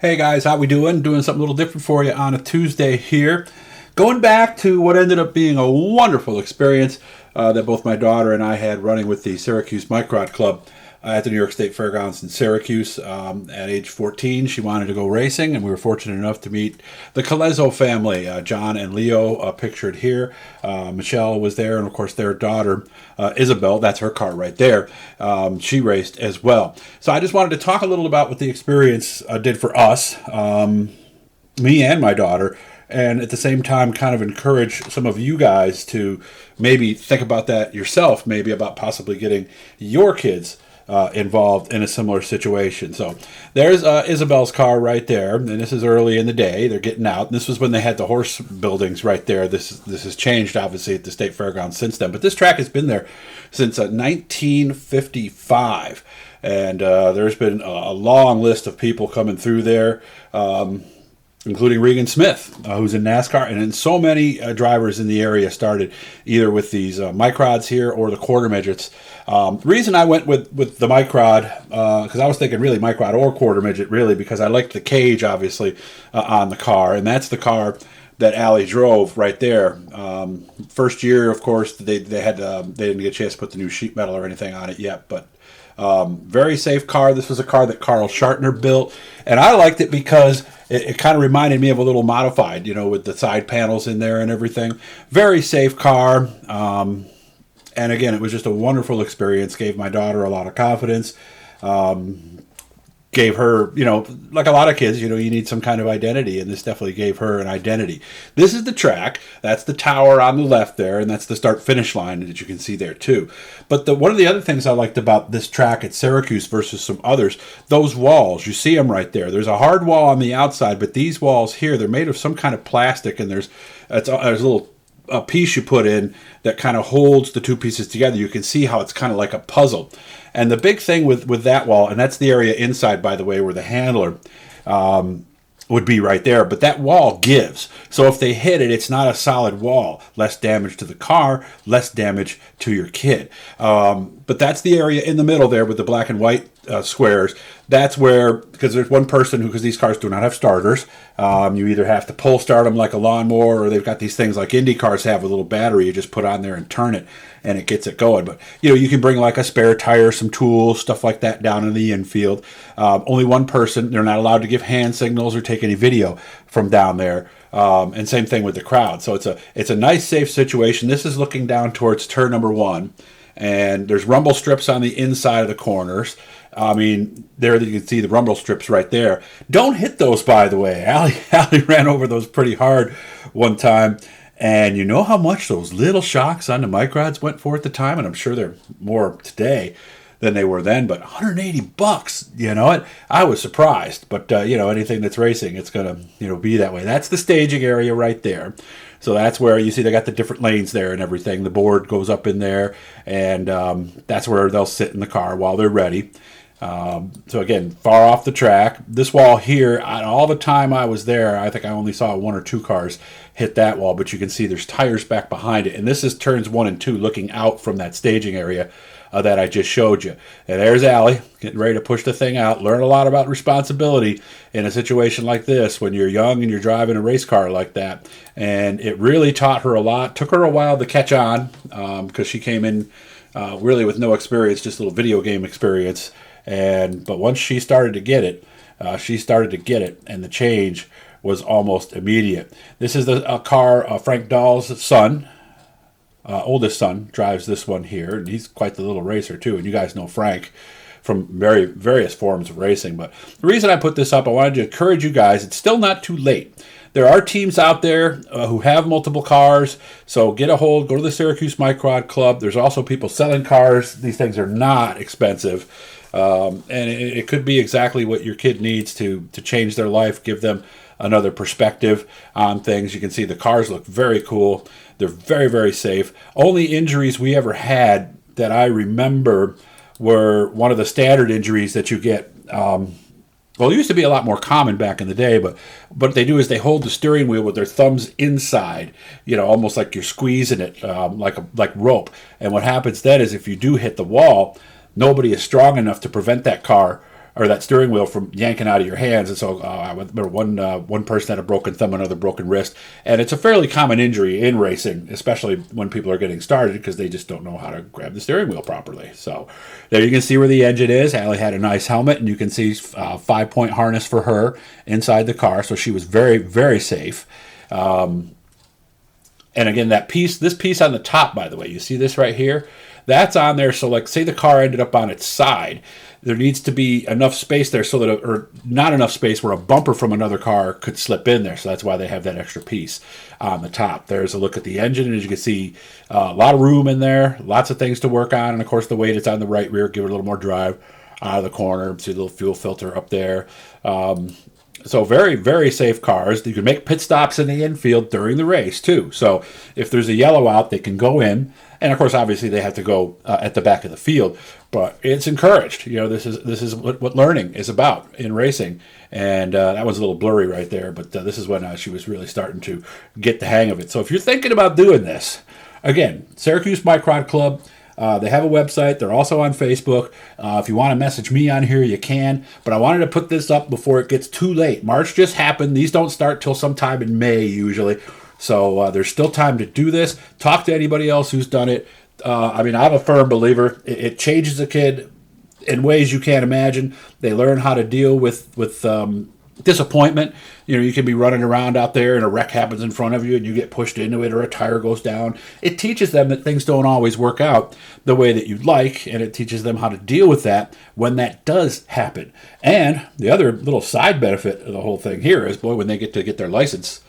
Hey guys, how we doing? Doing something a little different for you on a Tuesday here. Going back to what ended up being a wonderful experience that both my daughter and I had running with the Syracuse Microd Club at the New York State Fairgrounds in Syracuse. At age 14, she wanted to go racing, and we were fortunate enough to meet the Kuleszo family, John and Leo, pictured here. Michelle was there, and of course their daughter, Isabel, that's her car right there. She raced as well. So I just wanted to talk a little about what the experience did for us, me and my daughter, and at the same time kind of encourage some of you guys to maybe think about that yourself, maybe about possibly getting your kids involved in a similar situation. So there's Isabel's car right there, and this is early in the day. They're getting out. And this was when they had the horse buildings right there. This has changed, obviously, at the State Fairgrounds since then. But this track has been there since 1955. And there's been a long list of people coming through there, including Regan Smith, who's in NASCAR, and then so many drivers in the area started either with these microds here or the quarter midgets. The reason I went with the microd, because I was thinking really microd or quarter midget, really, because I liked the cage, obviously, on the car, and that's the car that Allie drove right there. First year, of course, they didn't get a chance to put the new sheet metal or anything on it yet, but very safe car. This was a car that Carl Schartner built, and I liked it because it kind of reminded me of a little modified, with the side panels in there and everything. Very safe car. And again, it was just a wonderful experience. Gave my daughter a lot of confidence. Gave her, like a lot of kids, you need some kind of identity, and this definitely gave her an identity. This is the track. That's the tower on the left there, and that's the start-finish line that you can see there too. But one of the other things I liked about this track at Syracuse versus some others, those walls, you see them right there. There's a hard wall on the outside, but these walls here, they're made of some kind of plastic, and there's a little piece you put in that kind of holds the two pieces together. You can see how it's kind of like a puzzle. And the big thing with that wall, and that's the area inside, by the way, where the handler would be right there, but that wall gives. So if they hit it, it's not a solid wall. Less damage to the car, less damage to your kid. But that's the area in the middle there with the black and white squares. That's where, because there's one person because these cars do not have starters, you either have to pull start them like a lawnmower, or they've got these things like Indy cars have with a little battery you just put on there and turn it, and it gets it going. But you can bring like a spare tire, some tools, stuff like that down in the infield. Only one person. They're not allowed to give hand signals or take any video from down there. And same thing with the crowd. So it's a nice, safe situation. This is looking down towards turn number 1, and there's rumble strips on the inside of the corners. I mean, there you can see the rumble strips right there. Don't hit those, by the way. Allie ran over those pretty hard one time. And you know how much those little shocks on the microds went for at the time? And I'm sure they're more today than they were then. But $180, I was surprised. But, anything that's racing, it's going to, be that way. That's the staging area right there. So that's where you see they got the different lanes there and everything. The board goes up in there, and that's where they'll sit in the car while they're ready. So again, far off the track. This wall here, all the time I was there, I think I only saw 1 or 2 cars hit that wall, but you can see there's tires back behind it. And this is turns 1 and 2 looking out from that staging area that I just showed you. And there's Allie getting ready to push the thing out. Learn a lot about responsibility in a situation like this when you're young and you're driving a race car like that. And it really taught her a lot. Took her a while to catch on because she came in really with no experience, just a little video game experience. But once she started to get it, and the change was almost immediate. This is a car Frank Dahl's son, oldest son, drives this one here, and he's quite the little racer too. And you guys know Frank from various forms of racing. But the reason I put this up, I wanted to encourage you guys. It's still not too late. There are teams out there who have multiple cars, so go to the Syracuse Microd Club. There's also people selling cars. These things are not expensive. And it could be exactly what your kid needs to change their life, give them another perspective on things. You can see the cars look very cool. They're very, very safe. Only injuries we ever had that I remember were one of the standard injuries that you get. Well, it used to be a lot more common back in the day, but what they do is they hold the steering wheel with their thumbs inside, almost like you're squeezing it like rope. And what happens then is if you do hit the wall, nobody is strong enough to prevent that car or that steering wheel from yanking out of your hands. And so I remember one person had a broken thumb, another broken wrist, and it's a fairly common injury in racing, especially when people are getting started because they just don't know how to grab the steering wheel properly. So there you can see where the engine is. Allie had a nice helmet, and you can see 5-point harness for her inside the car, so she was very, very safe. And again, this piece on the top, by the way, you see this right here? That's on there. So like, say the car ended up on its side. There needs to be enough space there so that, or not enough space where a bumper from another car could slip in there. So that's why they have that extra piece on the top. There's a look at the engine, and as you can see, a lot of room in there, lots of things to work on. And of course, the weight is on the right rear, give it a little more drive out of the corner. See the little fuel filter up there. So very, very safe cars. You can make pit stops in the infield during the race too. So if there's a yellow out, they can go in. And of course, obviously, they have to go at the back of the field. But it's encouraged. This is what learning is about in racing. And that was a little blurry right there. But this is when she was really starting to get the hang of it. So if you're thinking about doing this, again, Syracuse Microd Club. They have a website. They're also on Facebook. If you want to message me on here, you can. But I wanted to put this up before it gets too late. March just happened. These don't start till sometime in May usually. So there's still time to do this. Talk to anybody else who's done it. I'm a firm believer. It changes a kid in ways you can't imagine. They learn how to deal with disappointment. You can be running around out there and a wreck happens in front of you and you get pushed into it or a tire goes down. It teaches them that things don't always work out the way that you'd like, and it teaches them how to deal with that when that does happen. And the other little side benefit of the whole thing here is, boy, when they get to get their license,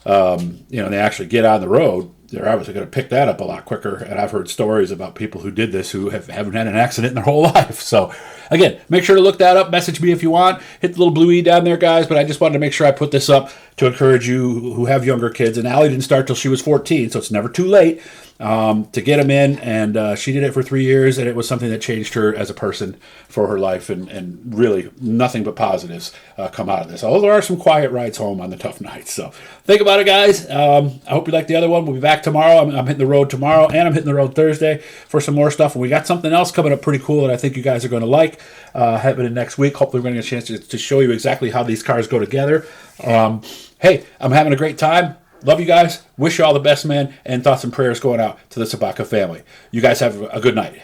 they actually get on the road, they're obviously going to pick that up a lot quicker. And I've heard stories about people who did this who haven't had an accident in their whole life. So, again, make sure to look that up. Message me if you want. Hit the little blue E down there, guys. But I just wanted to make sure I put this up to encourage you who have younger kids. And Allie didn't start till she was 14, so it's never too late to get them in. And she did it for 3 years, and it was something that changed her as a person for her life. And really nothing but positives come out of this. Although there are some quiet rides home on the tough nights. So think about it, guys. I hope you like the other one. We'll be back tomorrow. I'm hitting the road tomorrow, and I'm hitting the road Thursday for some more stuff. And we got something else coming up pretty cool that I think you guys are going to like happening next week. Hopefully we're going to get a chance to show you exactly how these cars go together. Hey, I'm having a great time. Love you guys. Wish you all the best, man. And thoughts and prayers going out to the Sabaka family. You guys have a good night.